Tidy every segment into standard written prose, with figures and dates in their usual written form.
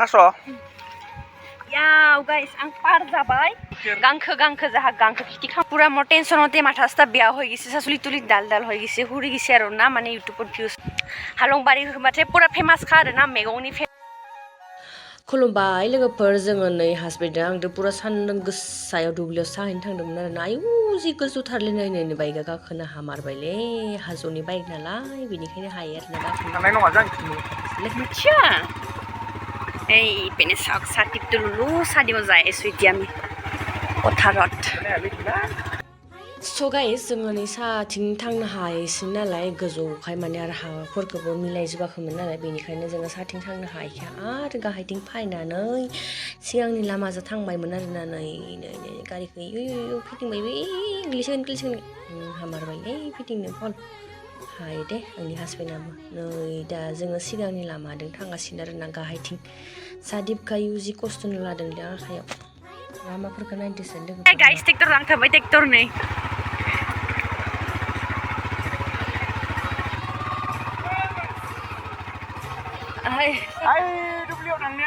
थास' याव गाइस आं पार जाबाय गांखो जाहा गांखो खिथि खाम पूरा मोर टेंशनते माथा साथा बेया होय गिसे सासुली तुली दाल दाल होय गिसे हुरि गिसे आरो ना माने यूट्यूब भिउस हालंबारि होबाथाय पूरा फेमास खा आरो ना मैगंनि खुलुमबाय लोगोफोर जोङो नै हासबेन्डजों आंजों पुरा सान्दुं गोसायाव दुब्लियाव साहैनो थांदोंमोन आरो ना आयु जि गोजौथारलै नै बाइकआ गाखोनो हामारबायलै हाजोनि बाइक नालाय बेनिखायनो हायो आरो ना गाखोनो थांनाय नङा जांखिनि मिथिया এই পেনে চাওক ছাতিটো ললো চাদিব যাই আছো এতিয়া আমি পথাৰত स' गाइस जोङो नै साथिं थांनो हायासै नालाय गोजौखाय माने आरो हाफोरखौबो मिलायजोबाखैमोन नालाय बेनिखायनो जोङो साथिं थांनो हायाखै आरो गाहायथिं फैनानै सिगांनि लामाजों थांबायमोन आरो ना नै गारिखौ इउ फिटिंबाय बे इंलिस हामारबायलै फिटिंनो फन हायो दे आंनि हासबेन्डआबो नै दा जोङो सिगांनि लामाजों थांगासिनो आरो ना गाहायथिं सादिबखायु जि खस्थ' लादोंलै आखायाव लामाफोरखौ नायदोसो लोगोफोर गाइस ट्रेक्टर लांथारबाय ट्रेक्टर नै आइ दुब्लियाव थांनि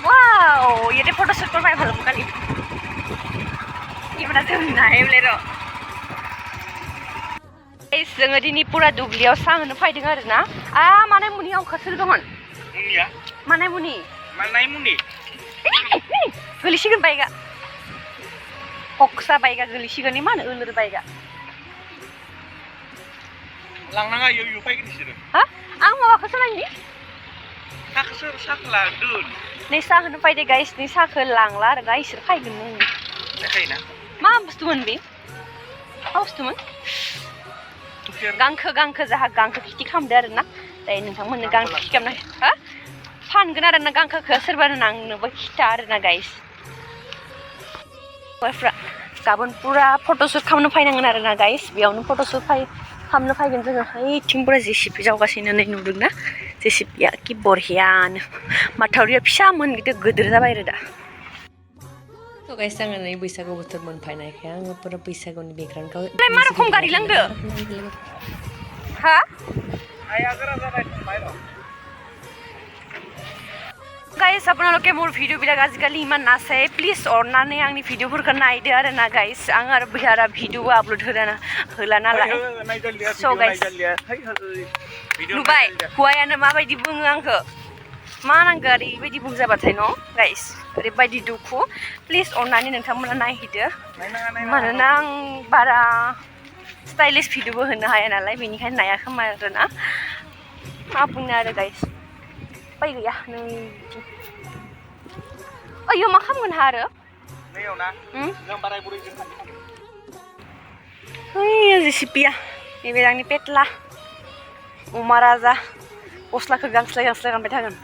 वाव ये फोटो शूट करबाय ভালো কালি इबरा जों नायबले र गाइस जोङो दिनै पुरा दुब्लियाव साहोनो फैदों आरो ना माने मुनि आं खसर दंमोन मुनिया माने मुनि गोलिसिगोन बाइगा हक्सा बाइगा गोलिसिगोन मान ओलर बाइगा लांनाङा इउ फैगोन बिसोरो हा आं माबाखौसो नायनि साखोला दोन नै साहोनो फैदे गाइस नै साखो लांला आरो ना इसोर फैगोन नों देखायना मा बुस्थुमोन बे मा बुस्थुमोन गांखो जाहा गांखो खिथि खालामदो आरो ना दायो नोंथांमोननो गांखो खिथि खालामना हा फानगोन आरो ना गांखोखौ सोरबा नांनोबो खिथा आरो ना गाइस गाबोन पुरा फट'शुट खालामनो फैनांगोन आरो ना गाइस बेयावनो फट'शुट खालामनो फैगोन जोङो ओइथिं पुरा जेसिपि जावगासिनो नै नुदोंना जेसिपिया कि बरियानो माथावरिया फिसामोन गिदिर जाबाय आरो दा थ' गाइस आङो नै बैसागु बोथोर मोनफैनायखाय आङो पुरा बैसागुनि बेकग्राउन्डखौ मा रखम गारि लांदो हा आया गोरा जाबाय थांबाय र गाइस আপোনালোকে মোৰ ভিডিঅ'বিলাক আজিকালি ইমান নাচায় প্লিজ অননাनै आंनि ভিডিঅ'फोरखौ नायदो आरो ना गाइस आं आरो बिहारा भिडिअ आपल'ड होला नालाय स' गाइस नुबाय हौवायानो माबायदि बुङो आंखौ मा नांगौ ओरैबायदि बुंजाबाथाय न' गाइस ओरैबायदि दुखु प्लिज अननानै नोंथांमोना नायहैदो मानोना आं बारा स्टाइलिश भिडिअबो होनो हाया नालाय बेनिखायनो नाया खोमा आरो ना मा बुंनो आरो गाइस बाय गैया नै ओइयो मा खालामगोन हा आरो नैयाव ना जों बाराय बुरैजों थांगोन ओइ जेसिपिया नैबे आंनि पेटला अमा राजा गस्लाखौ गांस्लाय गानबाय थागोन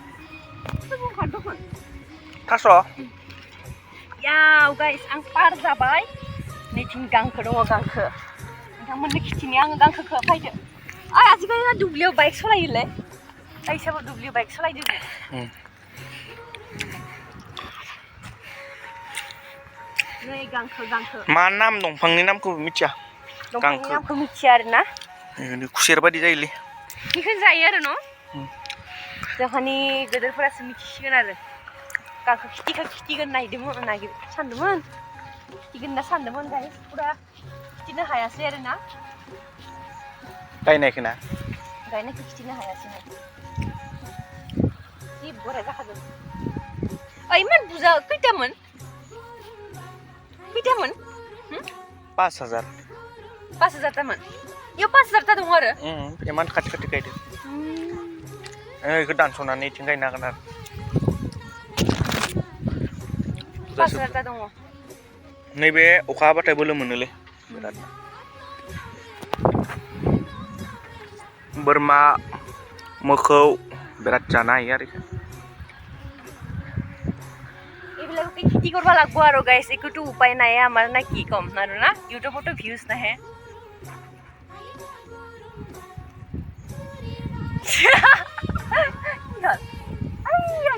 थास' याव गाइस आं पार जाबाय नैथिं गांखो दङ गांखो नोंथांमोननो खिथिनि आङो गांखोखौ फैदो आजिखालि दुब्लियाव बाइक सालायोलै गाइसाबो दुब्लियाव बाइक सालायदो नै गांखो मा नाम दंफांनि नामखौ मिथिया दंफांनि नामखौ मिथिया आरो ना खुसेर बायदि जायोलै बेखौनो जायो आरो न' जोंहानि गेदेरफोरासो मिथिसिगोन आरो गांखो खिथिगोन सानदोंमोन खिथिगोन ना सानदोंमोन गाइस पुरा खिथिनो हायासै आरो ना गायनायखौ खिथिनो हायासै जि बरिया जाखादों इमान बुरजा खैथामोन 5,000 5,000 इयाव 5,000 दङ आरो इमान खाथि गायदो बेखौ दानस'नानै इथिं गायनो हागोन आरो 5,000 दङ नैबे अखा हाबाथाय बोलो मोनोलै बोरमा मोखौ बिराद जानो हायो आरो এইবিলাককে খেতি কৰিব লাগিব আৰু গাইছ একোটো উপায় নাই আমাৰ না কি কম আৰু না ইউটিউবতো ভিউজ নাহে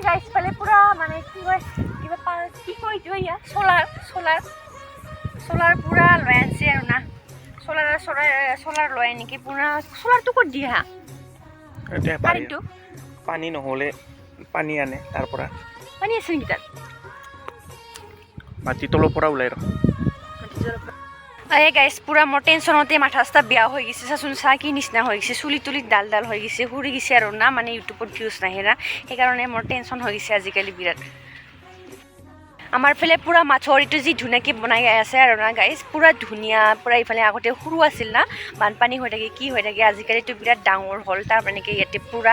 গাইছ ফালে পুৰা মানে কি কয় solar পুৰা লৈ আনছে আৰু না solar লৈ নেকি পুৰা solarটো ক'ত দিয়া কারেন্টটো পানী নহ'লে পানী আনে তাৰ পৰা পানী আছে নেকি তাত মাটি তলৰ পৰা ওলাই ৰ এই গাইছ পুৰা মোৰ টেনশ্যনতে মাথা চাথা বেয়া হৈ গৈছে চাচোন চা কি নিচিনা হৈ গৈছে চুলি তুলিত ডাল ডাল হৈ গৈছে সৰি গৈছে আৰু না মানে ইউটিউবত ভিউজ নাহে না সেইকাৰণে মোৰ টেনশ্যন হৈ গৈছে আজিকালি বিৰাট আমাৰ ফালে পুৰা মাথৰিটো যি ধুনীয়াকৈ বনাই আছে আৰু না গাইছ পুৰা ধুনীয়া পুৰা ইফালে আগতে সৰু আছিল না বানপানী হৈ থাকে কি হৈ থাকে আজিকালিতো বিৰাট ডাঙৰ হ'ল তাৰ মানে কি ইয়াতে পুৰা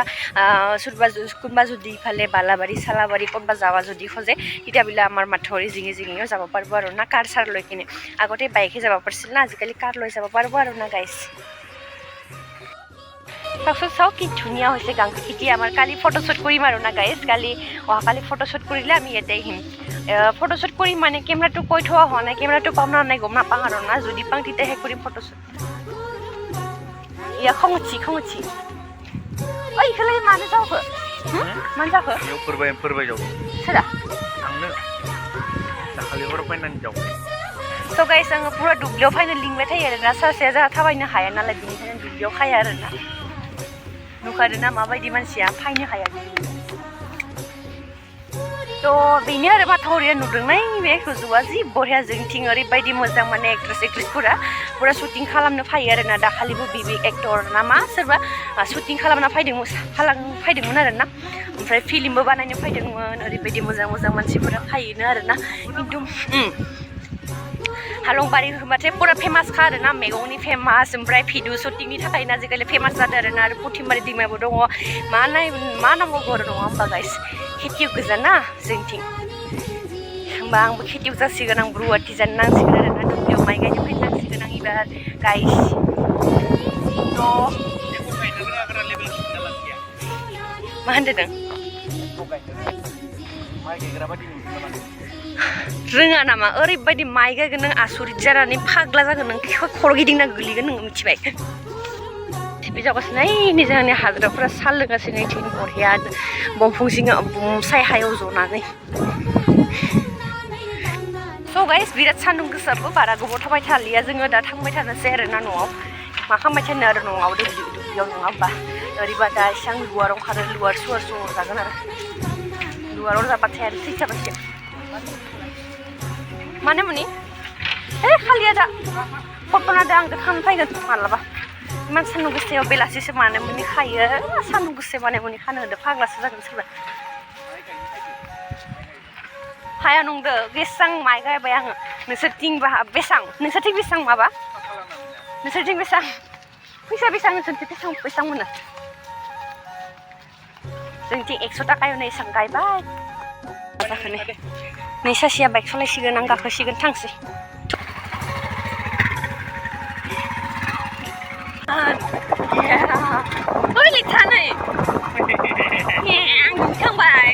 কোনোবা যদি ইফালে বালাবাৰী চালাবাৰী ক'ৰবা যাবা যদি খোজে তেতিয়াবিলাক আমাৰ মাথৰি জিঙি জিঙিও যাব পাৰিব আৰু না কাৰ চাৰ লৈ কিনে আগতে বাইকে যাব পাৰিছিল না আজিকালি কাৰ লৈ যাব পাৰিব আৰু না গাইছ চাওকচোন চাওক কি ধুনীয়া হৈছে গাঁওটো এতিয়া আমাৰ কালি ফটোশ্বুট কৰিম আৰু না গাইছ কালি অহাকালি ফটোশ্বুট কৰিলে আমি ইয়াতে আহিম ফটোশ্বুট কৰিম মানে কেমেৰাটো কৈ থোৱা হোৱা নাই কেমেৰাটো পাম না নাই গম নাপাওঁ আৰু না যদি পাওঁ তেতিয়াহে কৰিম ফটোশ্বুট ইয়া খং উঠি ঐ ইফালে মানো যাওঁखো मानो जाखो बेयाव फोरबाय जाव सोरा थांनो दाखालिफोर फैनानै जाव स' गाइस आङो पुरा दुब्लियाव फैनो लिंबाय थायो आरोना सासेया जोंहा थाबायनो हाया नालाय बेनिखायनो दुब्लियाव खाया आरोना नुखादोंना माबायदि मानसिया फैनो हाया थ' बेनो आरो माथावरिया नुदोंनाय बे गोजौआ जि बरिया जोंथिं ओरैबायदि मोजां माने एक्ट्रेसफोरा पुरा शुटिं खालामनो फैयो आरोना दाखालिबो बिबि एक्टर ना मा सोरबा शुटिं खालामना फैदोंमोन आरोना ओमफ्राय फिल्मबो बानायनो फैदोंमोन ओरैबायदि मोजां मोजां मानसिफोरा फैयोनो आरोना खिन्थु हालंबारि होनबाथाय पुरा फेमासखा आरोना मैगंनि फेमास ओमफ्राय भिडिअ शुटिंनि थाखायनो आजिखालि फेमास जादों आरोना आरो पुथिमारि दैमाबो दङ मा नांगौ आरो नङा होमबा गाइस खेथियक गोजा ना जोंथिं होमबा आंबो खेथियक जासिगोन आं रुवाथि जानो नांसिगोन आरोना दुब्लियाव माइ गायनो फैनो नांसिगोन आं एबार गाइस मा होनदों रोङा नामा ओरैबायदि माइ गायगोन नों आसरित जानानै फाग्ला जागोन नों खर' गिदिंना गोलैगोन नों मिथिबाय बे जागासिनो नै जोंनि हाजिराफोरा सा लोंगासिनो इथिं बरिया दंफां जिङाव सायहायाव जनानै स' गाइस बिराद सान्दुं गोसाबो बारा गोबाव थाबाय थालिया जोङो दा थांबाय थानोसै आरोना न'आव मा खालामबाय थानो आरो न'आव दुब्लियाव नङा होमबा ओरैबा दा एसे आं लुवाराव ओंखारो लुवार सुवार जागोन आरो लुवाराव जाबाथाय आरो थैजाबासो माने मुनि खालिया दा कल्पना दा आंजों खानो फैगोन मालाबा इमान सान्दुं गोसायाव बेलासिसो माने मुनि खायो सान्दुं गोसायाव माने मुनि खानो होदो फाग्लासो जागोन सोरबा हाया नंदो बेसां माइ गायबाय आङो नोंसोरथिं बेसां माबा नोंसोरथिं बेसां फैसा बेसां नोंसोरथिं बेसां मोनो जोंथिं 100 थाखायावनो एसां गायबाय जाखोनो नै सासेया बाइक सालायसिगोन आं गाखोसिगोन थांसै ओइ लेथ्रा नै आं दुगैखांबाय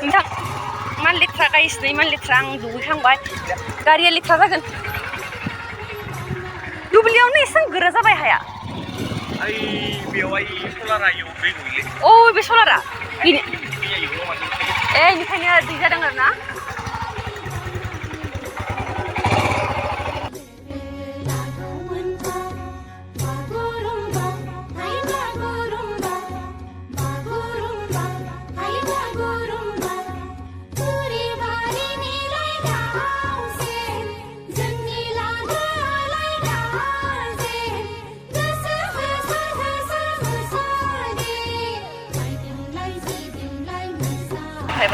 नोंथां इमान लेथ्रा गाइसनो इमान लेथ्रा आं दुगैखांबाय गारिया लेथ्रा जागोन दुब्लियावनो एसेबां गोरा जाबाय हाया ओ बे सलारा बेनिखायनो दै जादों आरो ना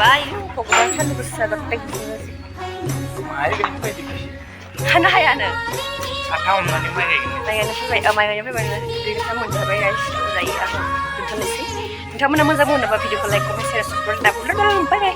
बाय भगवान सान्दुं गोसा जाबाय खानो हायानो साथा हमनानै माइ गायनो फैबाय माइ गायनो फैबाय दैखौ मोनजाबाय गाइस जायो आं दोनथ'नोसै नोंथांमोना मोजां मोनोबा भिडिअखौ लाइक कमेन्ट शेयार साबस्क्राइब दाबो बाय बाय